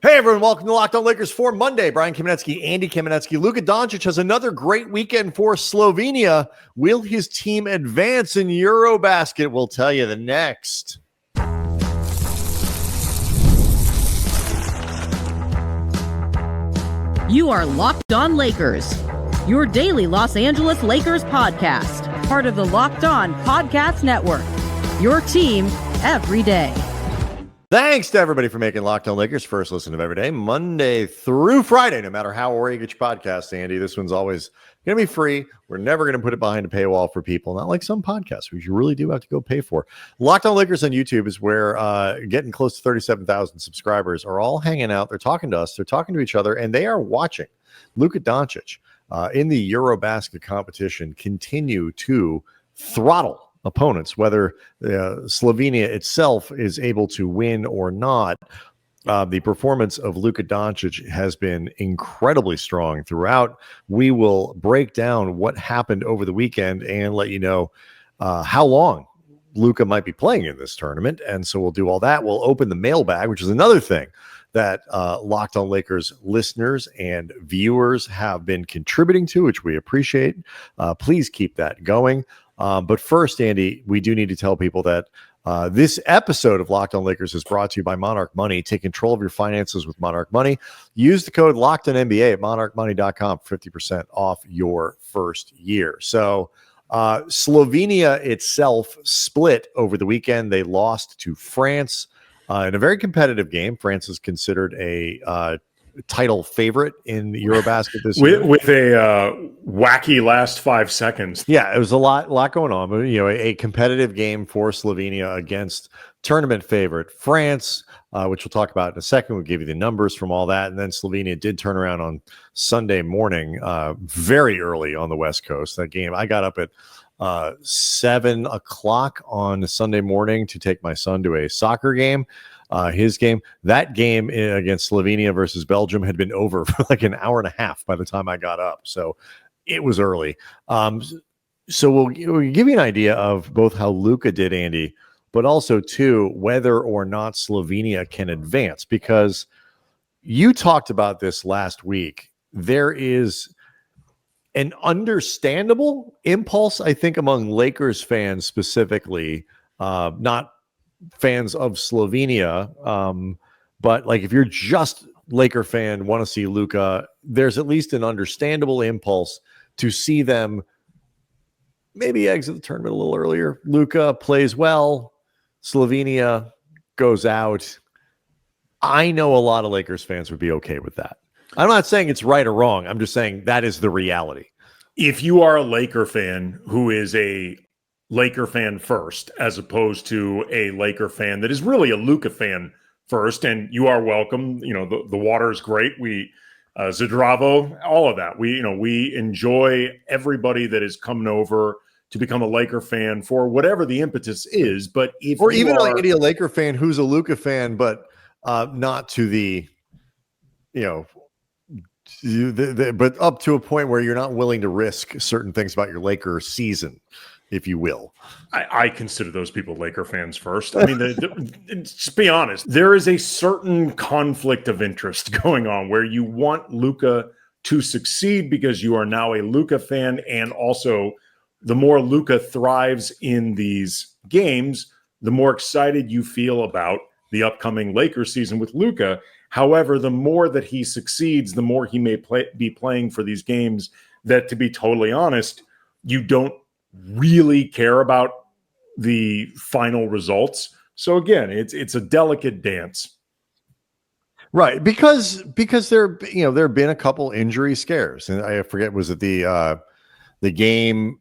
Hey everyone, welcome to Locked On Lakers for Monday. Brian Kamenetsky, Andy Kamenetsky. Luka Dončić has another great weekend for Slovenia. Will his team advance in Eurobasket? We'll tell you the next. You are Locked On Lakers, your daily Los Angeles Lakers podcast, part of the Locked On Podcast Network, your team every day. Thanks to everybody for making Locked On Lakers first listen of every day, Monday through Friday, no matter how or where you get your podcast, Andy. This one's always going to be free. We're never going to put it behind a paywall for people, not like some podcasts, which you really do have to go pay for. Locked On Lakers on YouTube is where getting close to 37,000 subscribers are all hanging out. They're talking to us. They're talking to each other, and they are watching Luka Dončić in the Eurobasket competition continue to throttle opponents, whether Slovenia itself is able to win or not. The performance of Luka Dončić has been incredibly strong throughout. We will break down what happened over the weekend and let you know how long Luka might be playing in this tournament. And so we'll do all that. We'll open the mailbag, which is another thing that Locked On Lakers listeners and viewers have been contributing to, which we appreciate. Please keep that going. But first, Andy, we do need to tell people that this episode of Locked On Lakers is brought to you by Monarch Money. Take control of your finances with Monarch Money. Use the code LOCKEDONNBA at monarchmoney.com for 50% off your first year. So Slovenia itself split over the weekend. They lost to France in a very competitive game. France is considered a title favorite in Eurobasket this year with a wacky last 5 seconds. Yeah, it was a lot going on, but a competitive game for Slovenia against tournament favorite France, which we'll talk about in a second. We'll give you the numbers from all that, and then Slovenia did turn around on Sunday morning, very early on the West Coast. That game, I got up at 7 o'clock on Sunday morning to take my son to a soccer game. His game, that game against Slovenia versus Belgium had been over for like an hour and a half by the time I got up. So it was early. So we'll give you an idea of both how Luka did, Andy, but also too, whether or not Slovenia can advance, because you talked about this last week. There is an understandable impulse, I think, among Lakers fans specifically, not fans of Slovenia, but like if you're just Laker fan, want to see Luka, there's at least an understandable impulse to see them maybe exit the tournament a little earlier. Luka plays well, Slovenia goes out. I know a lot of Lakers fans would be okay with that. I'm not saying it's right or wrong. I'm just saying that is the reality. If you are a Laker fan who is a Laker fan first, as opposed to a Laker fan that is really a Luka fan first, and you are welcome. The water is great. We Zdravo, all of that. We enjoy everybody that is coming over to become a Laker fan for whatever the impetus is. But if or even like a Laker fan who's a Luka fan, but not to the, but up to a point where you're not willing to risk certain things about your Laker season, if you will. I consider those people Laker fans first. I mean, just be honest. There is a certain conflict of interest going on where you want Luka to succeed because you are now a Luka fan, and also the more Luka thrives in these games, the more excited you feel about the upcoming Lakers season with Luka. However, the more that he succeeds, the more he may be playing for these games that, to be totally honest, you don't really care about the final results. So again, it's a delicate dance. Right, because there have been a couple injury scares, and I forget, was it the game?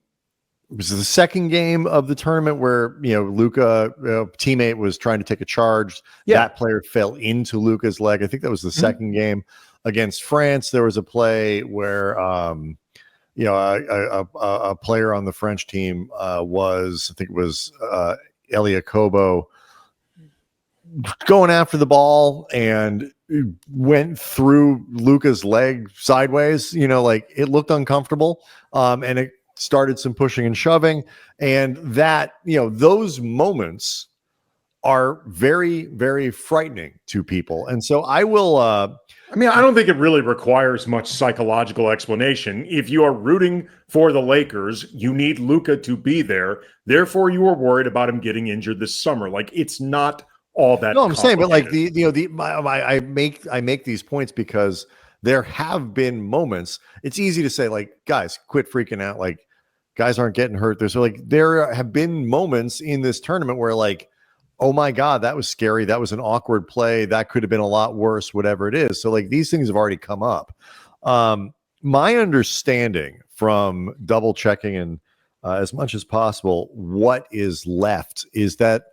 Was it the second game of the tournament where Luka teammate was trying to take a charge? Yeah. That player fell into Luka's leg. I think that was the second game against France. There was a play where a player on the French team was Elia Kobo going after the ball and went through Luka's leg sideways. It looked uncomfortable, and it started some pushing and shoving, and that those moments are very, very frightening to people. And so I will I mean, I don't think it really requires much psychological explanation. If you are rooting for the Lakers, you need Luka to be there. Therefore, you are worried about him getting injured this summer. Like, it's not all that. No, I'm saying, but like I make these points because there have been moments. It's easy to say, like, guys, quit freaking out. Like, guys aren't getting hurt. There have been moments in this tournament where, like, oh my God, that was scary. That was an awkward play. That could have been a lot worse, whatever it is. So, like, these things have already come up. My understanding from double checking and as much as possible, what is left is that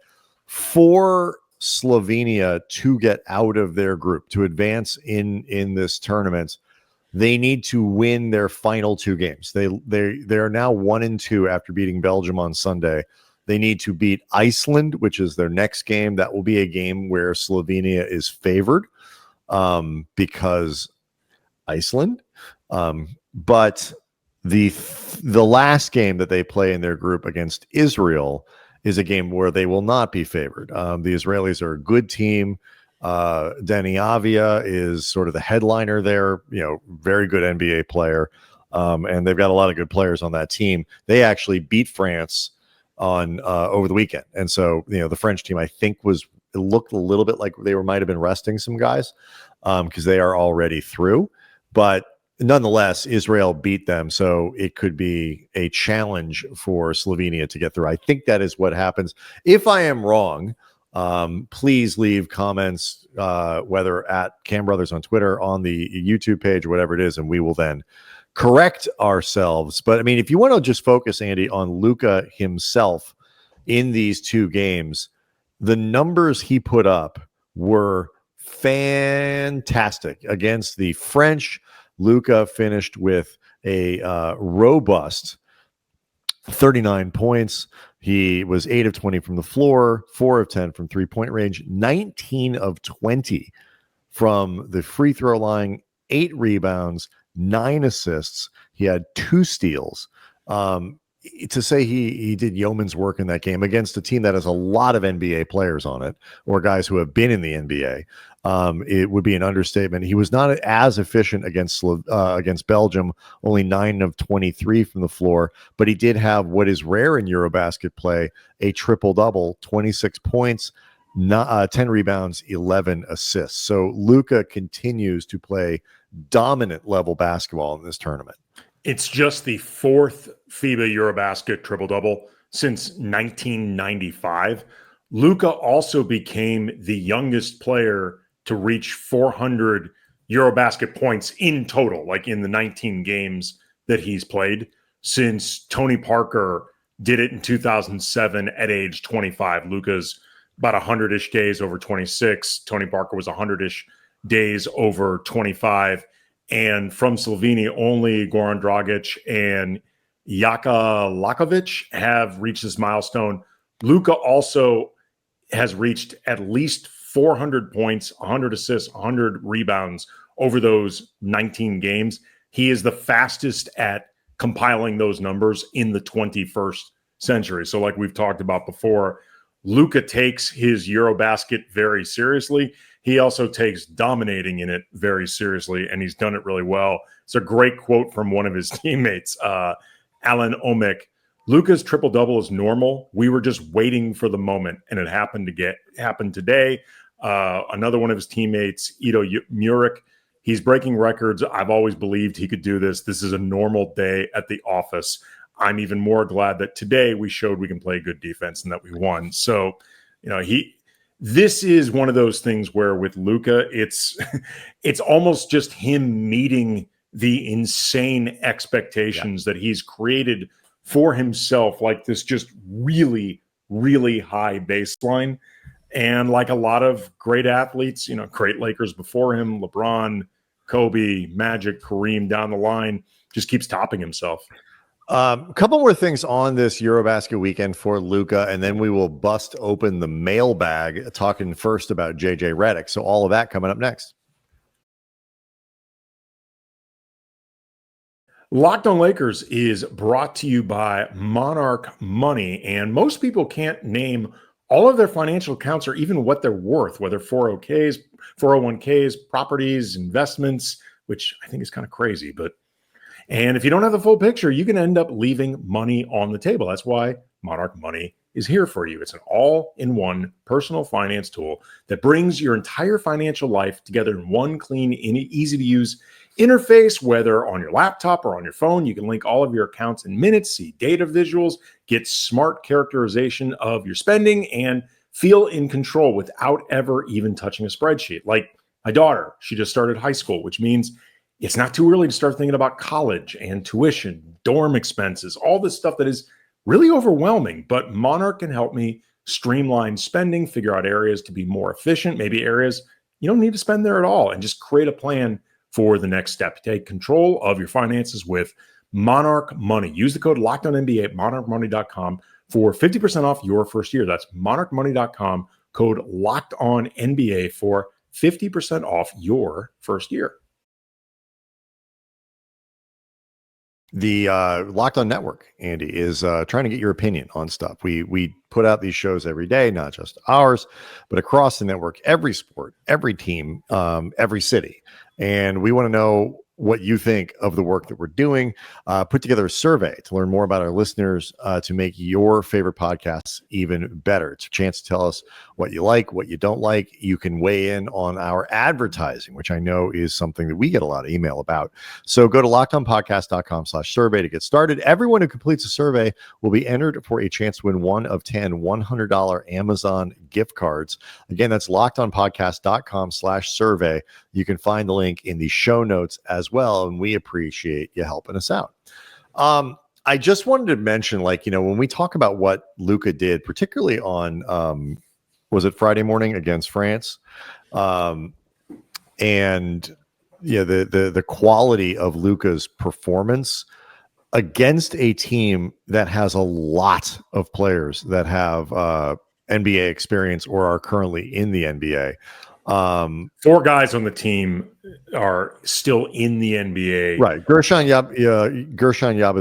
for Slovenia to get out of their group, to advance in this tournament, they need to win their final 2 games. They are now 1-2 after beating Belgium on Sunday. They need to beat Iceland, which is their next game. That will be a game where Slovenia is favored because Iceland. But the last game that they play in their group against Israel is a game where they will not be favored. The Israelis are a good team. Deni Avia is sort of the headliner there, very good NBA player. And they've got a lot of good players on that team. They actually beat France on over the weekend. And so, the French team, I think, it looked a little bit like they might have been resting some guys because they are already through. But nonetheless, Israel beat them. So it could be a challenge for Slovenia to get through. I think that is what happens. If I am wrong, please leave comments, whether at Cam Brothers on Twitter, on the YouTube page, or whatever it is, and we will then correct ourselves. But I mean, if you want to just focus, Andy, on Luka himself in these 2 games, the numbers he put up were fantastic. Against the French, Luka finished with a robust 39 points. He was 8 of 20 from the floor, 4 of 10 from 3-point range, 19 of 20 from the free throw line, 8 rebounds, 9 assists. He had 2 steals. To say he did yeoman's work in that game against a team that has a lot of NBA players on it, or guys who have been in the NBA, it would be an understatement. He was not as efficient against Belgium, only 9 of 23 from the floor, but he did have what is rare in Eurobasket play, a triple-double, 26 points, 10 rebounds, 11 assists. So Luka continues to play dominant level basketball in this tournament. It's just the 4th FIBA Eurobasket triple-double since 1995. Luka also became the youngest player to reach 400 Eurobasket points in total, like in the 19 games that he's played, since Tony Parker did it in 2007 at age 25. Luka's about 100-ish days over 26. Tony Parker was 100-ish days over 25. And from Slovenia, only Goran Dragic and Jaka Lakovic have reached this milestone. Luka also has reached at least 400 points, 100 assists, 100 rebounds over those 19 games. He is the fastest at compiling those numbers in the 21st century. So like we've talked about before, Luka takes his Eurobasket very seriously. He also takes dominating in it very seriously, and he's done it really well. It's a great quote from one of his teammates, Alan Omek. Luka's triple-double is normal. We were just waiting for the moment, and it happened today. Another one of his teammates, Ido Muric, he's breaking records. I've always believed he could do this. This is a normal day at the office. I'm even more glad that today we showed we can play good defense and that we won. So, this is one of those things where with Luka, it's almost just him meeting the insane expectations that he's created for himself, like this just really, really high baseline. And like a lot of great athletes, great Lakers before him, LeBron, Kobe, Magic, Kareem down the line, just keeps topping himself. A couple more things on this Eurobasket weekend for Luka, and then we will bust open the mailbag, talking first about JJ Redick. So all of that coming up next. Locked on Lakers is brought to you by Monarch Money, and most people can't name all of their financial accounts are even what they're worth, whether 401ks, properties, investments, which I think is kind of crazy. And if you don't have the full picture, you can end up leaving money on the table. That's why Monarch Money is here for you. It's an all-in-one personal finance tool that brings your entire financial life together in one clean, easy-to-use interface, whether on your laptop or on your phone. You can link all of your accounts in minutes, see data visuals, get smart characterization of your spending, and feel in control without ever even touching a spreadsheet. Like my daughter, she just started high school, which means it's not too early to start thinking about college and tuition, dorm expenses, all this stuff that is really overwhelming. But Monarch can help me streamline spending, figure out areas to be more efficient, maybe areas you don't need to spend there at all, and just create a plan for the next step. Take control of your finances with Monarch Money. Use the code LOCKEDONNBA at monarchmoney.com for 50% off your first year. That's monarchmoney.com, code LOCKEDONNBA for 50% off your first year. The Locked On Network, Andy, is trying to get your opinion on stuff. We put out these shows every day, not just ours, but across the network, every sport, every team, every city. And we want to know what you think of the work that we're doing. Put together a survey to learn more about our listeners, to make your favorite podcasts even better. It's a chance to tell us what you like, what you don't like. You can weigh in on our advertising, which I know is something that we get a lot of email about. So go to lockedonpodcast.com/survey to get started. Everyone who completes a survey will be entered for a chance to win one of 10 $100 Amazon gift cards. Again, that's lockedonpodcast.com/survey. You can find the link in the show notes as well, and we appreciate you helping us out. I just wanted to mention, when we talk about what Luka did, particularly on was it Friday morning against France, and the quality of Luka's performance against a team that has a lot of players that have NBA experience or are currently in the NBA. 4 guys on the team are still in the NBA. Right. Gershon Yabusele,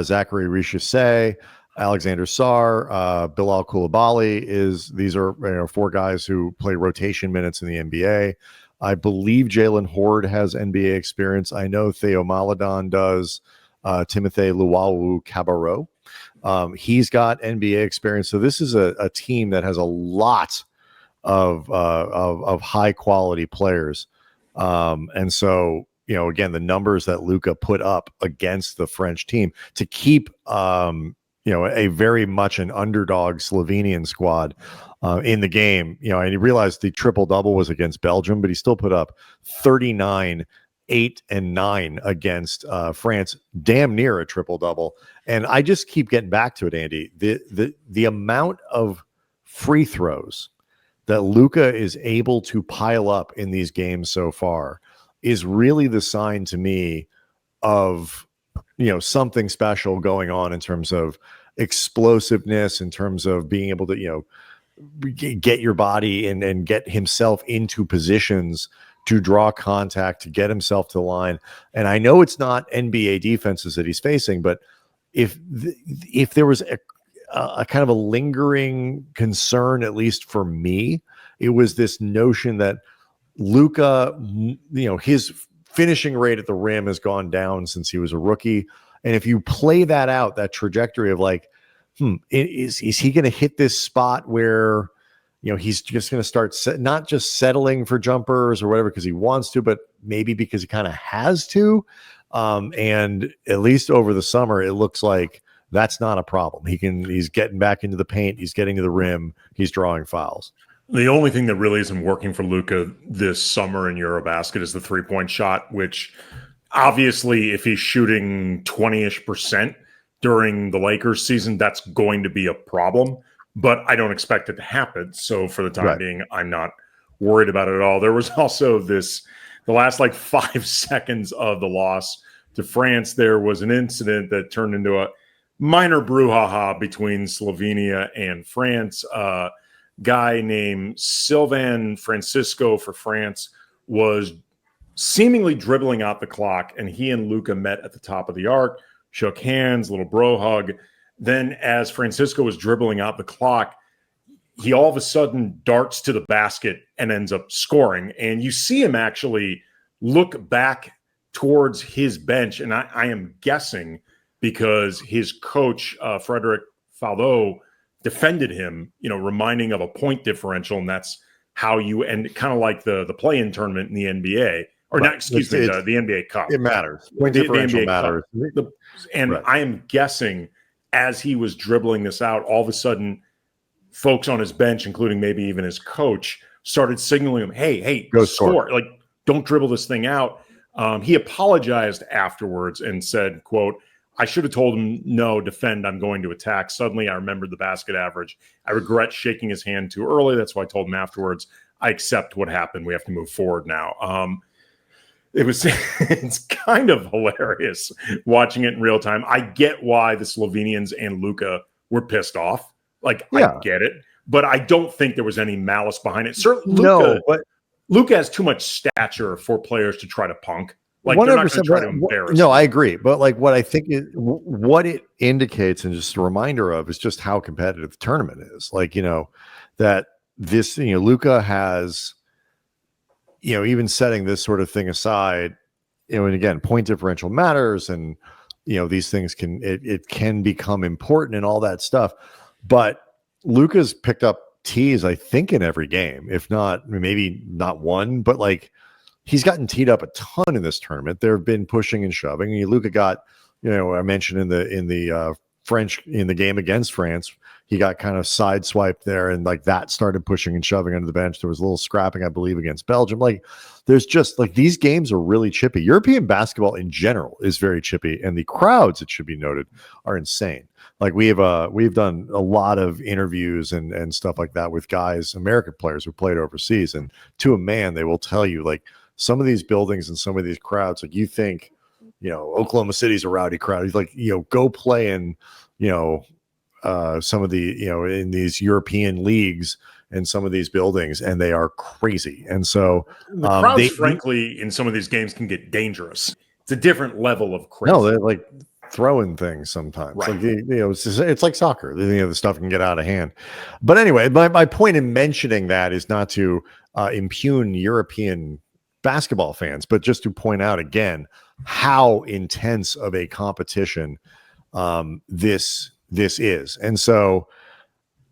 Zachary Richesay, Alexander Sarr, Bilal Coulibaly. These are 4 guys who play rotation minutes in the NBA. I believe Jalen Horde has NBA experience. I know Theo Maledon does. Timothy Luwawu-Cabarrot. He's got NBA experience. So this is a team that has a lot of high quality players. And so, again, the numbers that Luka put up against the French team to keep, a very much an underdog Slovenian squad in the game. And he realized the triple double was against Belgium, but he still put up 39, 8, and 9 against France, damn near a triple double. And I just keep getting back to it, Andy. The amount of free throws that Luka is able to pile up in these games so far is really the sign to me of, something special going on in terms of explosiveness, in terms of being able to, get your body and get himself into positions to draw contact, to get himself to the line. And I know it's not NBA defenses that he's facing, but if there was a kind of a lingering concern, at least for me, it was this notion that Luka, his finishing rate at the rim has gone down since he was a rookie. And if you play that out, that trajectory of is he going to hit this spot where, he's just going to start not just settling for jumpers or whatever because he wants to, but maybe because he kind of has to. And at least over the summer, it looks like that's not a problem. He's getting back into the paint. He's getting to the rim. He's drawing fouls. The only thing that really isn't working for Luka this summer in Eurobasket is the 3-point shot, which obviously if he's shooting 20-ish% during the Lakers season, that's going to be a problem, but I don't expect it to happen. So for the time being, I'm not worried about it at all. There was also the last 5 seconds of the loss to France, there was an incident that turned into a minor brouhaha between Slovenia and France. Guy named Sylvain Francisco for France was seemingly dribbling out the clock, and he and Luka met at the top of the arc, shook hands, little bro hug. Then as Francisco was dribbling out the clock, he all of a sudden darts to the basket and ends up scoring. And you see him actually look back towards his bench. And I am guessing because his coach, Frederick Faldo, defended him, reminding of a point differential. And that's how you end, kind of like the play-in tournament in the NBA. Or right. not, excuse me, the NBA Cup. It matters. Point differential matters. Right. I am guessing as he was dribbling this out, all of a sudden, folks on his bench, including maybe even his coach, started signaling him, hey, go score. Like, don't dribble this thing out. He apologized afterwards and said, quote, "I should have told him, no, defend, I'm going to attack. Suddenly I remembered the basket average. I regret shaking his hand too early. That's why I told him afterwards, I accept what happened. We have to move forward now." It's kind of hilarious watching it in real time. I get why the Slovenians and Luka were pissed off. I get it, but I don't think there was any malice behind it. Certainly, Luka has too much stature for players to try to punk. They're not going to try to embarrass. No, I agree. But what I think what it indicates, and just a reminder of, is just how competitive the tournament is. That this, Luka has, even setting this sort of thing aside, and again, point differential matters, and these things can become important and all that stuff. But Luka's picked up tees, I think, in every game, if not, maybe not one, but he's gotten teed up a ton in this tournament. There have been pushing and shoving. Luka got, I mentioned in the game against France, he got kind of sideswiped there, and that started pushing and shoving under the bench. There was a little scrapping, I believe, against Belgium. There's just these games are really chippy. European basketball in general is very chippy, and the crowds, it should be noted, are insane. We've done a lot of interviews and stuff like that with guys, American players who played overseas, and to a man, they will tell you some of these buildings and some of these crowds, you think, Oklahoma City's a rowdy crowd. Go play in, some of the, in these European leagues and some of these buildings, and they are crazy. And so the crowds, frankly, in some of these games can get dangerous. It's a different level of crazy. No, they're throwing things sometimes. Right. It's like soccer. The stuff can get out of hand. But anyway, my point in mentioning that is not to impugn European basketball fans, but just to point out again how intense of a competition this is. And so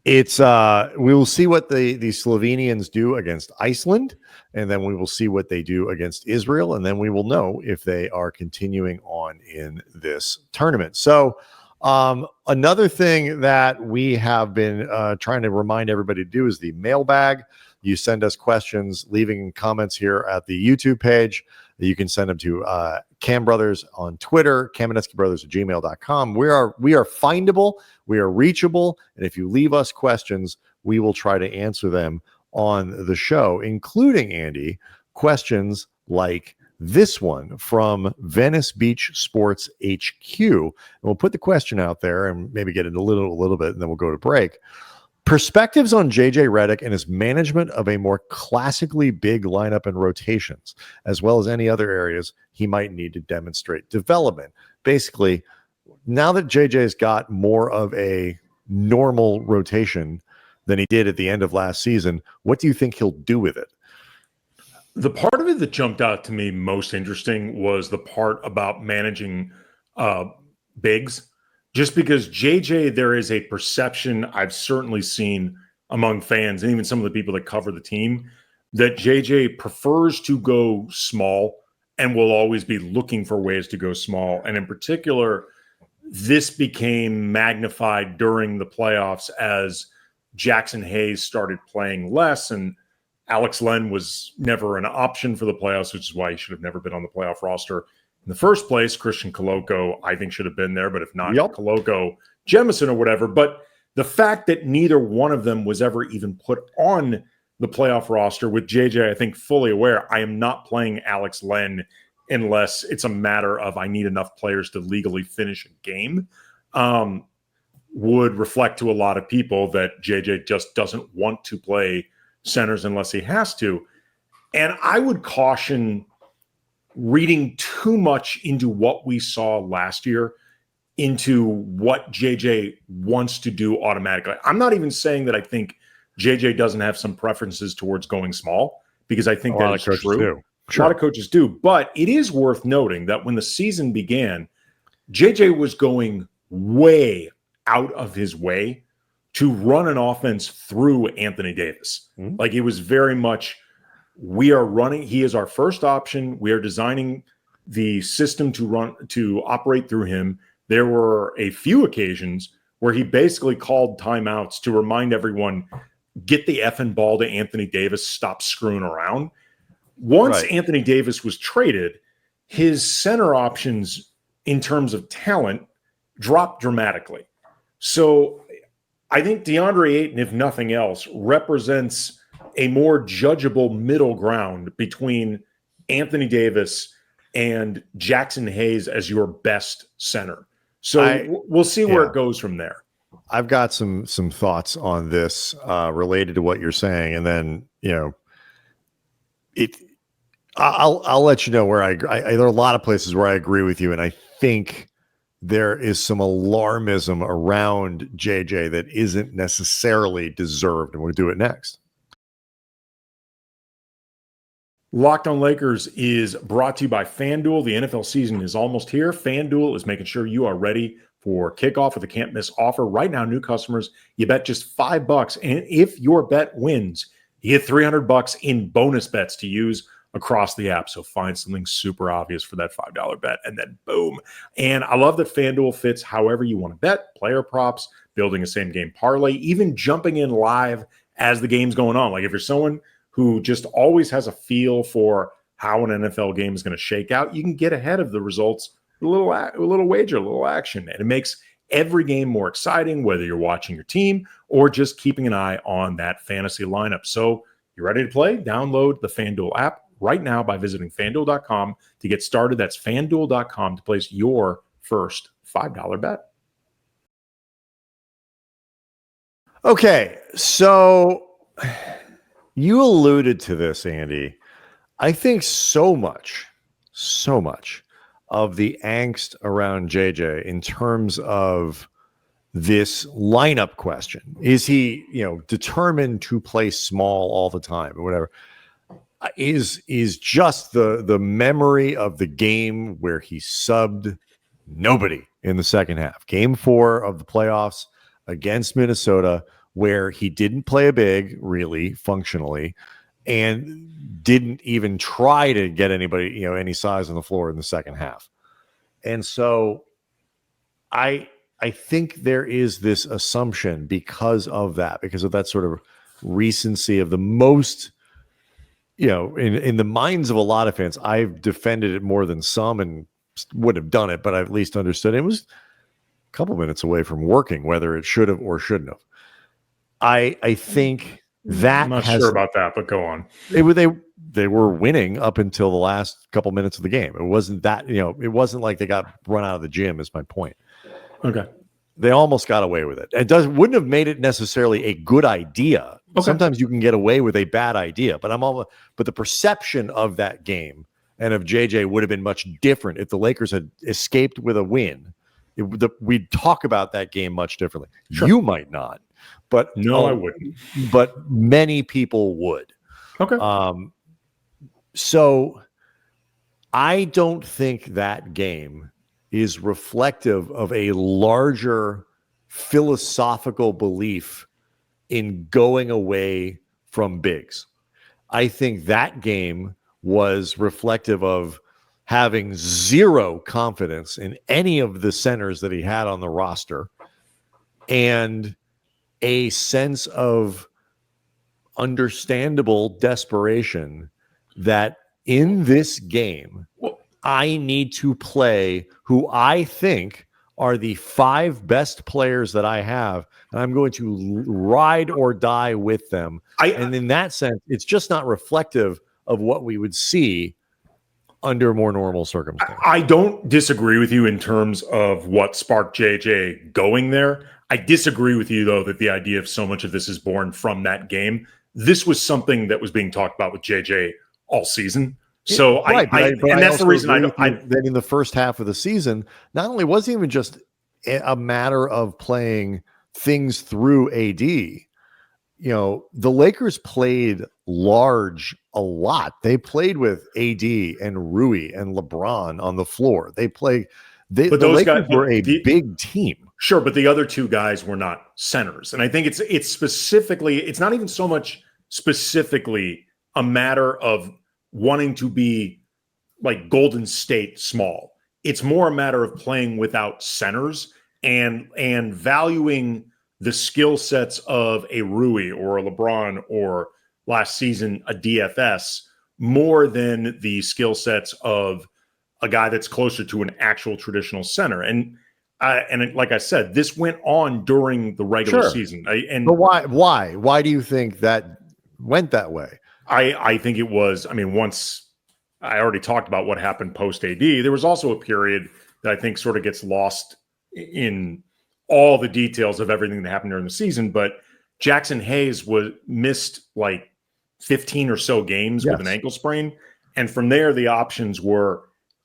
it's we will see what the Slovenians do against Iceland, and then we will see what they do against Israel, and then we will know if they are continuing on in this tournament. So another thing that we have been trying to remind everybody to do is the mailbag. You send us questions, leaving comments here at the YouTube page. You can send them to Cam Brothers on Twitter, kamenetsky@gmail.com. We are findable, we are reachable, and if you leave us questions, we will try to answer them on the show, including, Andy, questions like this one from Venice Beach Sports HQ. And we'll put the question out there and maybe get it a little bit, and then we'll go to break. Perspectives on JJ Redick and his management of a more classically big lineup and rotations, as well as any other areas he might need to demonstrate development. Basically, now that JJ's got more of a normal rotation than he did at the end of last season, what do you think he'll do with it? The part of it that jumped out to me most interesting was the part about managing bigs. Just because JJ, there is a perception I've certainly seen among fans and even some of the people that cover the team that JJ prefers to go small and will always be looking for ways to go small. And in particular, this became magnified during the playoffs as Jackson Hayes started playing less, and Alex Len was never an option for the playoffs, which is why he should have never been on the playoff roster in the first place. Christian Koloko, I think, should have been there, but if not, Koloko, Jemison or whatever. But the fact that neither one of them was ever even put on the playoff roster, with JJ, I think, fully aware, I am not playing Alex Len unless it's a matter of I need enough players to legally finish a game, would reflect to a lot of people that JJ just doesn't want to play centers unless he has to. And I would caution reading too much into what we saw last year into what JJ wants to do automatically. I'm not even saying that I think JJ doesn't have some preferences towards going small, because I think that is true. Do. Sure. A lot of coaches do. But it is worth noting that when the season began, JJ was going way out of his way to run an offense through Anthony Davis. Mm-hmm. Like, it was very much, we are running, he is our first option. We are designing the system to operate through him. There were a few occasions where he basically called timeouts to remind everyone, get the effing ball to Anthony Davis, stop screwing around. Once Anthony Davis was traded, his center options in terms of talent dropped dramatically. So I think DeAndre Ayton, if nothing else, represents a more judgeable middle ground between Anthony Davis and Jackson Hayes as your best center. So we'll see where it goes from there. I've got some thoughts on this related to what you're saying, and then I'll let you know where I there are a lot of places where I agree with you, and I think there is some alarmism around JJ that isn't necessarily deserved, and we'll do it next. Locked on Lakers is brought to you by FanDuel. The NFL season is almost here. FanDuel is making sure you are ready for kickoff with a can't-miss offer. Right now, new customers, you bet just $5, and if your bet wins, you get $300 in bonus bets to use across the app. So find something super obvious for that $5 bet, and then boom. And I love that FanDuel fits however you want to bet, player props, building a same-game parlay, even jumping in live as the game's going on. Like, if you're someone who just always has a feel for how an NFL game is going to shake out, you can get ahead of the results with a little wager, a little action. And it makes every game more exciting, whether you're watching your team or just keeping an eye on that fantasy lineup. So you ready to play? Download the FanDuel app right now by visiting FanDuel.com to get started. That's FanDuel.com to place your first $5 bet. Okay, so you alluded to this, Andy. I think so much of the angst around JJ in terms of this lineup question. Is he, determined to play small all the time or whatever? Is just the memory of the game where he subbed nobody in the second half. Game 4 of the playoffs against Minnesota, where he didn't play a big, really, functionally, and didn't even try to get anybody, any size on the floor in the second half. And so I think there is this assumption because of that sort of recency of the most, in the minds of a lot of fans. I've defended it more than some and wouldn't have done it, but I at least understood it was a couple minutes away from working, whether it should have or shouldn't have. I think that I'm not sure about that, but go on. They were winning up until the last couple minutes of the game. It wasn't that, it wasn't like they got run out of the gym, is my point. Okay. They almost got away with it. It wouldn't have made it necessarily a good idea. Okay. Sometimes you can get away with a bad idea, but the perception of that game and of JJ would have been much different if the Lakers had escaped with a win. We'd talk about that game much differently. Sure. You might not. But no, I wouldn't. But many people would. Okay. So I don't think that game is reflective of a larger philosophical belief in going away from bigs. I think that game was reflective of having zero confidence in any of the centers that he had on the roster, and a sense of understandable desperation that in this game, I need to play who I think are the 5 best players that I have, and I'm going to ride or die with them. And in that sense, it's just not reflective of what we would see under more normal circumstances. I don't disagree with you in terms of what sparked JJ going there. I disagree with you, though, that the idea of so much of this is born from that game. This was something that was being talked about with JJ all season. So that's the reason that in the first half of the season, not only was it even just a matter of playing things through AD, the Lakers played large a lot. They played with AD and Rui and LeBron on the floor. But the Lakers were a big team. Sure, but the other two guys were not centers. And I think it's specifically, it's not even so much specifically a matter of wanting to be like Golden State small. It's more a matter of playing without centers and valuing the skill sets of a Rui or a LeBron or last season a DFS more than the skill sets of a guy that's closer to an actual traditional center. And like I said, this went on during the regular season. But why? Why do you think that went that way? I think it was, once I already talked about what happened post AD, there was also a period that I think sort of gets lost in all the details of everything that happened during the season. But Jackson Hayes missed like 15 or so games with an ankle sprain. And from there, the options were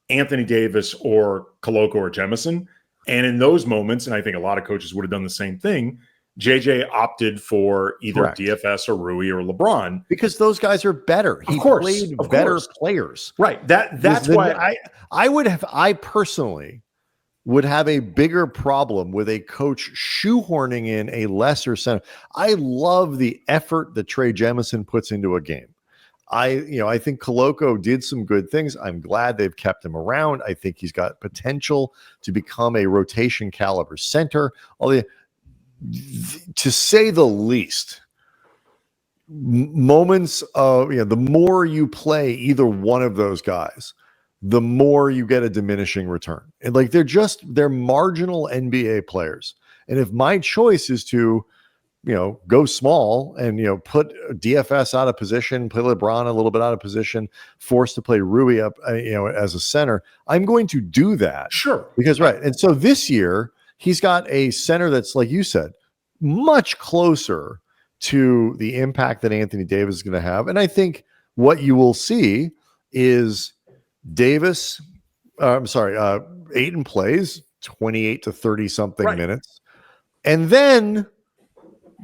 Anthony Davis or Koloko or Jemison. And in those moments, and I think a lot of coaches would have done the same thing, JJ opted for either DFS or Rui or LeBron. Because those guys are better. He played better players. Right. That's why I personally would have a bigger problem with a coach shoehorning in a lesser center. I love the effort that Trey Jemison puts into a game. I think Koloko did some good things. I'm glad they've kept him around. I think he's got potential to become a rotation caliber center. To say the least, moments of the more you play either one of those guys, the more you get a diminishing return. And like they're marginal NBA players. And if my choice is to go small and, put DFS out of position, play LeBron a little bit out of position, forced to play Rui up, as a center, I'm going to do that. Sure. Because, right. And so this year, he's got a center that's, like you said, much closer to the impact that Anthony Davis is going to have. And I think what you will see is Ayton plays 28 to 30 something minutes. And then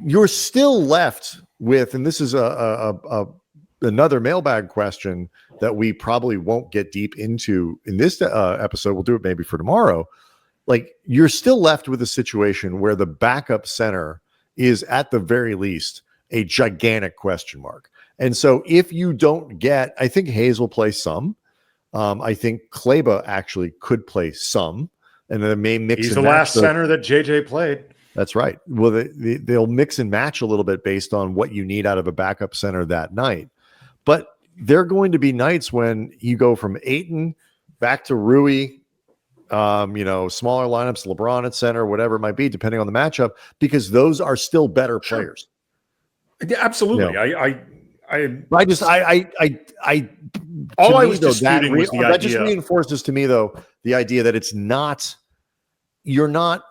you're still left with, and this is another mailbag question that we probably won't get deep into in this episode. We'll do it maybe for tomorrow. Like, you're still left with a situation where the backup center is at the very least a gigantic question mark. And so if you don't get, I think Hayes will play some. I think Kleba actually could play some, and then they may mix. He's the last center that JJ played. That's right. Well, they'll mix and match a little bit based on what you need out of a backup center that night. But there are going to be nights when you go from Ayton back to Rui, smaller lineups, LeBron at center, whatever it might be, depending on the matchup, because those are still better players. Absolutely. All I was disputing was the idea. That just reinforces to me, though, the idea that it's not, you're not,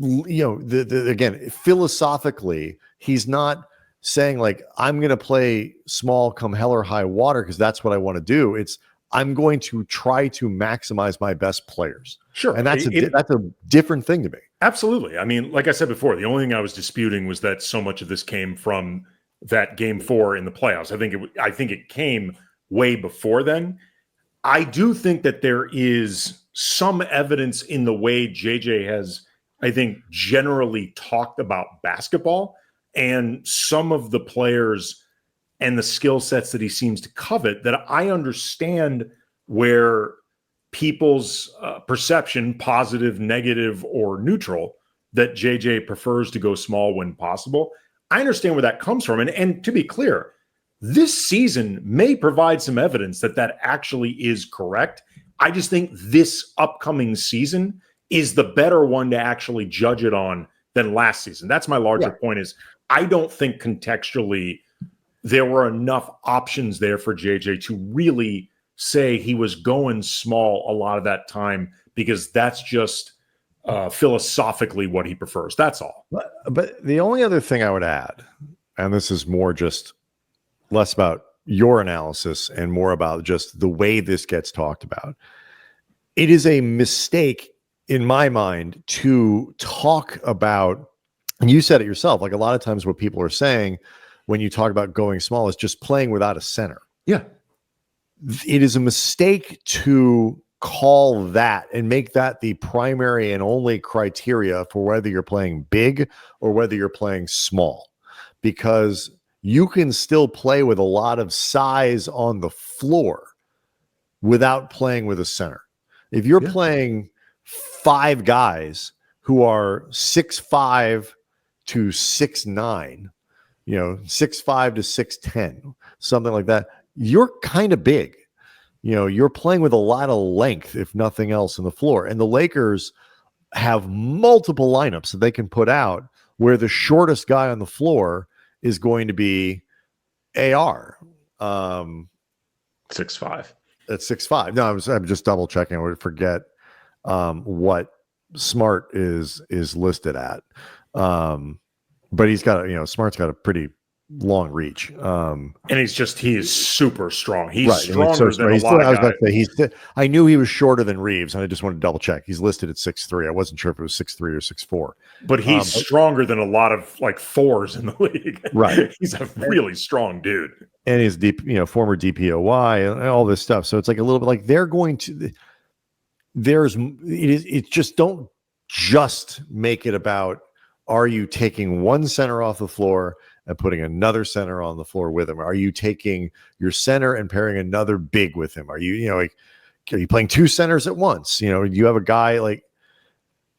again, philosophically, he's not saying like, I'm going to play small come hell or high water because that's what I want to do. It's, I'm going to try to maximize my best players. Sure. And that's a different thing to me. Absolutely. I mean, like I said before, the only thing I was disputing was that so much of this came from that game 4 in the playoffs. I think it came way before then. I do think that there is some evidence in the way JJ has, I think, generally talked about basketball and some of the players and the skill sets that he seems to covet, that I understand where people's perception, positive, negative, or neutral, that JJ prefers to go small when possible. I understand where that comes from. And to be clear, this season may provide some evidence that that actually is correct. I just think this upcoming season is the better one to actually judge it on than last season. That's my larger point, is I don't think contextually there were enough options there for JJ to really say he was going small a lot of that time, because that's just philosophically what he prefers. That's all. But the only other thing I would add, and this is more just less about your analysis and more about just the way this gets talked about, it is a mistake in my mind to talk about you said it yourself. Like a lot of times what people are saying when you talk about going small is just playing without a center. Yeah. It is a mistake to call that and make that the primary and only criteria for whether you're playing big or whether you're playing small, because you can still play with a lot of size on the floor without playing with a center. If you're playing 5 guys who are 6'5" to 6'9", 6'5" to 6'10", something like that, you're kind of big. You're playing with a lot of length, if nothing else, in the floor. And the Lakers have multiple lineups that they can put out where the shortest guy on the floor is going to be AR. 6'5". At 6'5". No, I'm just double checking. I would forget what Smart is listed at. But he's got Smart's got a pretty long reach. And he is super strong. He's right. stronger than a lot of guys. I knew he was shorter than Reeves, and I just wanted to double check. He's listed at 6'3". I wasn't sure if it was 6'3" or 6'4". But he's stronger than a lot of like 4s in the league. Right. He's a really strong dude. And he's former DPOY and all this stuff. So it's like a little bit like they're going to. It's just don't just make it about, are you taking one center off the floor and putting another center on the floor with him? Are you taking your center and pairing another big with him? Are you, are you playing 2 centers at once? You have a guy like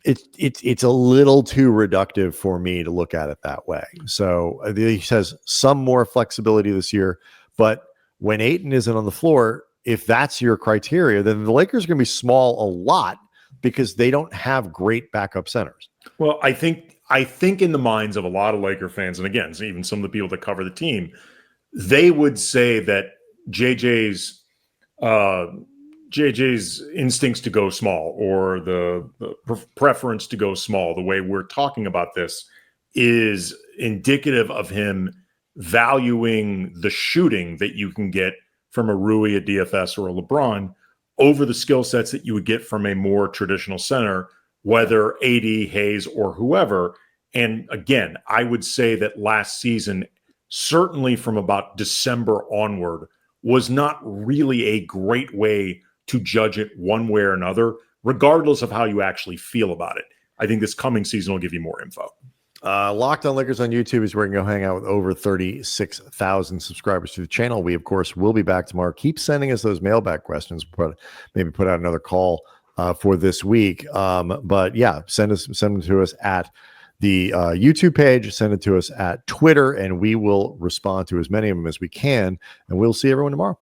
it's a little too reductive for me to look at it that way. So he says some more flexibility this year, but when Ayton isn't on the floor, if that's your criteria, then the Lakers are going to be small a lot because they don't have great backup centers. Well, I think in the minds of a lot of Laker fans, and again, even some of the people that cover the team, they would say that JJ's instincts to go small, or the preference to go small, the way we're talking about this, is indicative of him valuing the shooting that you can get from a Rui, a DFS, or a LeBron over the skill sets that you would get from a more traditional center, whether AD, Hayes, or whoever. And again, I would say that last season, certainly from about December onward, was not really a great way to judge it one way or another, regardless of how you actually feel about it. I think this coming season will give you more info. Locked On Lakers on YouTube is where you can go hang out with over 36,000 subscribers to the channel. We, of course, will be back tomorrow. Keep sending us those mailbag questions. Maybe put out another call for this week. But yeah, send them to us at the YouTube page. Send it to us at Twitter, and we will respond to as many of them as we can. And we'll see everyone tomorrow.